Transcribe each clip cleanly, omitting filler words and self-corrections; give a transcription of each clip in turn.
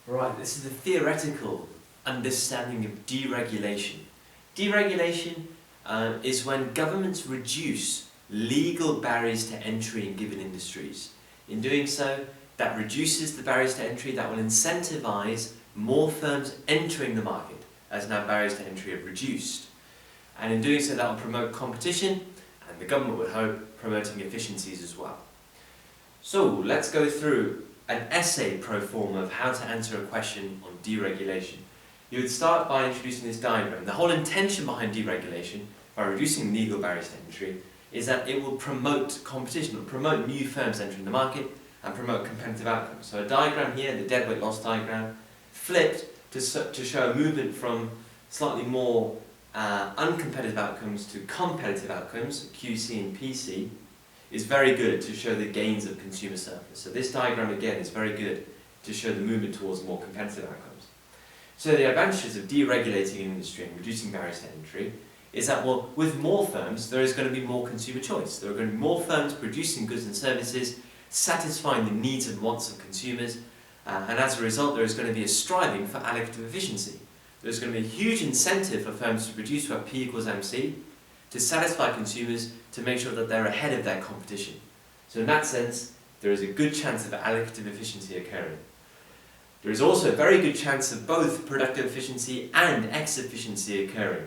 Right, this is the theoretical understanding of deregulation. Deregulation is when governments reduce legal barriers to entry in given industries. In doing so, that reduces the barriers to entry, that will incentivize more firms entering the market, as now barriers to entry have reduced. And in doing so, that will promote competition, and the government would hope promoting efficiencies as well. So let's go through an essay pro forma of how to answer a question on deregulation. You would start by introducing this diagram. The whole intention behind deregulation, by reducing legal barriers to entry, is that it will promote competition, it will promote new firms entering the market and promote competitive outcomes. So a diagram here, the deadweight loss diagram, flipped to show a movement from slightly more uncompetitive outcomes to competitive outcomes, QC and PC, is very good to show the gains of consumer surplus. So this diagram again is very good to show the movement towards more competitive outcomes. So the advantages of deregulating an industry and reducing barriers to entry is that, well, with more firms there is going to be more consumer choice. There are going to be more firms producing goods and services, satisfying the needs and wants of consumers, and as a result there is going to be a striving for allocative efficiency. There's going to be a huge incentive for firms to produce what P equals MC, to satisfy consumers, to make sure that they're ahead of their competition. So in that sense, there is a good chance of allocative efficiency occurring. There is also a very good chance of both productive efficiency and efficiency occurring,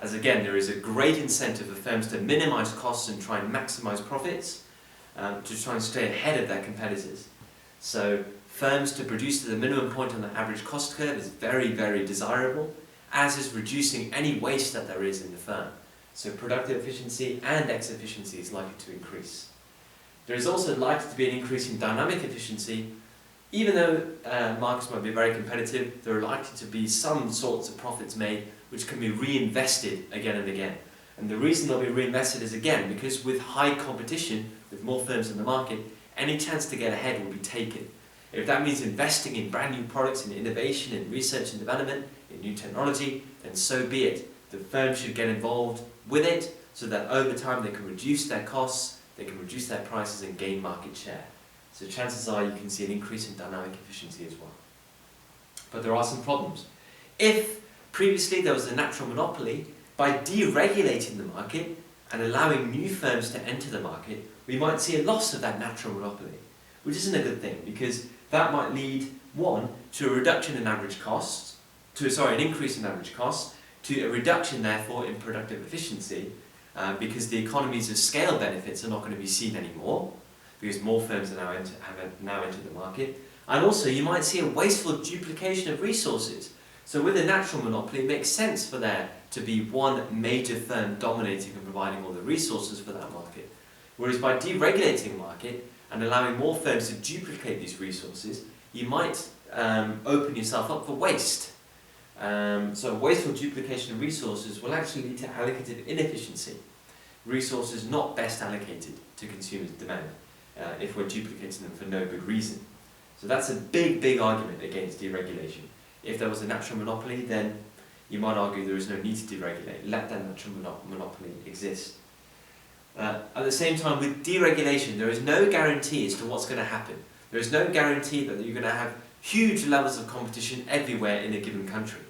as again there is a great incentive for firms to minimise costs and try and maximise profits, to try and stay ahead of their competitors. So firms to produce to the minimum point on the average cost curve is very, very desirable, as is reducing any waste that there is in the firm. So productive efficiency and efficiency is likely to increase. There is also likely to be an increase in dynamic efficiency. Even though markets might be very competitive, there are likely to be some sorts of profits made which can be reinvested again and again. And the reason they'll be reinvested is again because with high competition, with more firms in the market, any chance to get ahead will be taken. If that means investing in brand new products, in innovation, in research and development, in new technology, then so be it. The firm should get involved with it so that over time they can reduce their costs, they can reduce their prices and gain market share. So chances are you can see an increase in dynamic efficiency as well. But there are some problems. If previously there was a natural monopoly, by deregulating the market and allowing new firms to enter the market, we might see a loss of that natural monopoly, which isn't a good thing because that might lead, one, to a reduction in average costs, an increase in average costs, to a reduction therefore in productive efficiency because the economies of scale benefits are not going to be seen anymore because more firms have now entered the market. And also you might see a wasteful duplication of resources. So with a natural monopoly it makes sense for there to be one major firm dominating and providing all the resources for that market. Whereas by deregulating the market and allowing more firms to duplicate these resources, you might open yourself up for waste. So wasteful duplication of resources will actually lead to allocative inefficiency. Resources not best allocated to consumers' demand if we're duplicating them for no good reason. So that's a big, big argument against deregulation. If there was a natural monopoly, then you might argue there is no need to deregulate. Let that natural monopoly exist. At the same time, with deregulation, there is no guarantee as to what's going to happen. There is no guarantee that you're going to have huge levels of competition everywhere in a given country.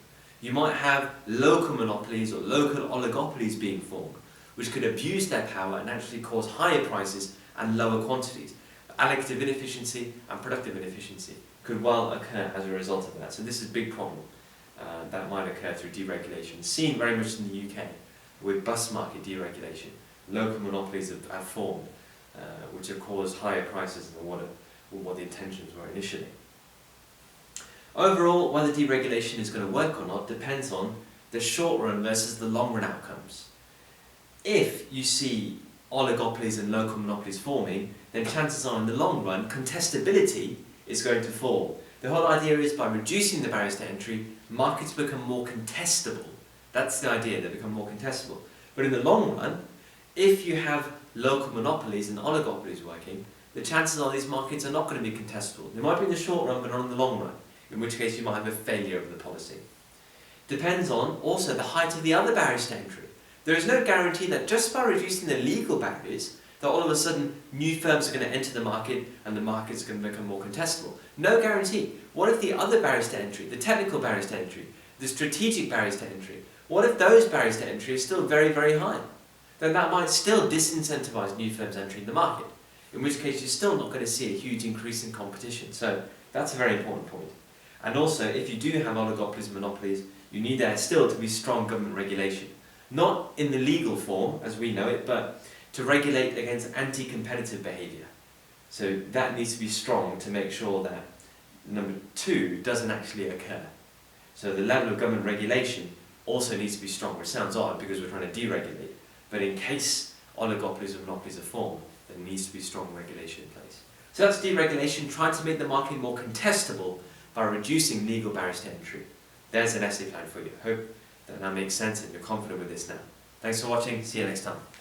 You might have local monopolies or local oligopolies being formed, which could abuse their power and actually cause higher prices and lower quantities. Allocative inefficiency and productive inefficiency could well occur as a result of that. So this is a big problem that might occur through deregulation, seen very much in the UK with bus market deregulation. Local monopolies have formed, which have caused higher prices than what the intentions were initially. Overall, whether deregulation is going to work or not depends on the short run versus the long run outcomes. If you see oligopolies and local monopolies forming, then chances are in the long run, contestability is going to fall. The whole idea is by reducing the barriers to entry, markets become more contestable. That's the idea, they become more contestable. But in the long run, if you have local monopolies and oligopolies working, the chances are these markets are not going to be contestable. They might be in the short run, but not in the long run, in which case you might have a failure of the policy. Depends on also the height of the other barriers to entry. There is no guarantee that just by reducing the legal barriers, that all of a sudden new firms are going to enter the market and the market's going to become more contestable. No guarantee. What if the other barriers to entry, the technical barriers to entry, the strategic barriers to entry, what if those barriers to entry are still very, very high? Then that might still disincentivize new firms entering the market, in which case you're still not going to see a huge increase in competition. So that's a very important point. And also, if you do have oligopolies and monopolies, you need there still to be strong government regulation. Not in the legal form, as we know it, but to regulate against anti-competitive behaviour. So that needs to be strong to make sure that number 2 doesn't actually occur. So the level of government regulation also needs to be strong, which sounds odd because we're trying to deregulate. But in case oligopolies and monopolies are formed, there needs to be strong regulation in place. So that's deregulation, trying to make the market more contestable by reducing legal barriers to entry. There's an essay plan for you. Hope that makes sense and you're confident with this now. Thanks for watching. See you next time.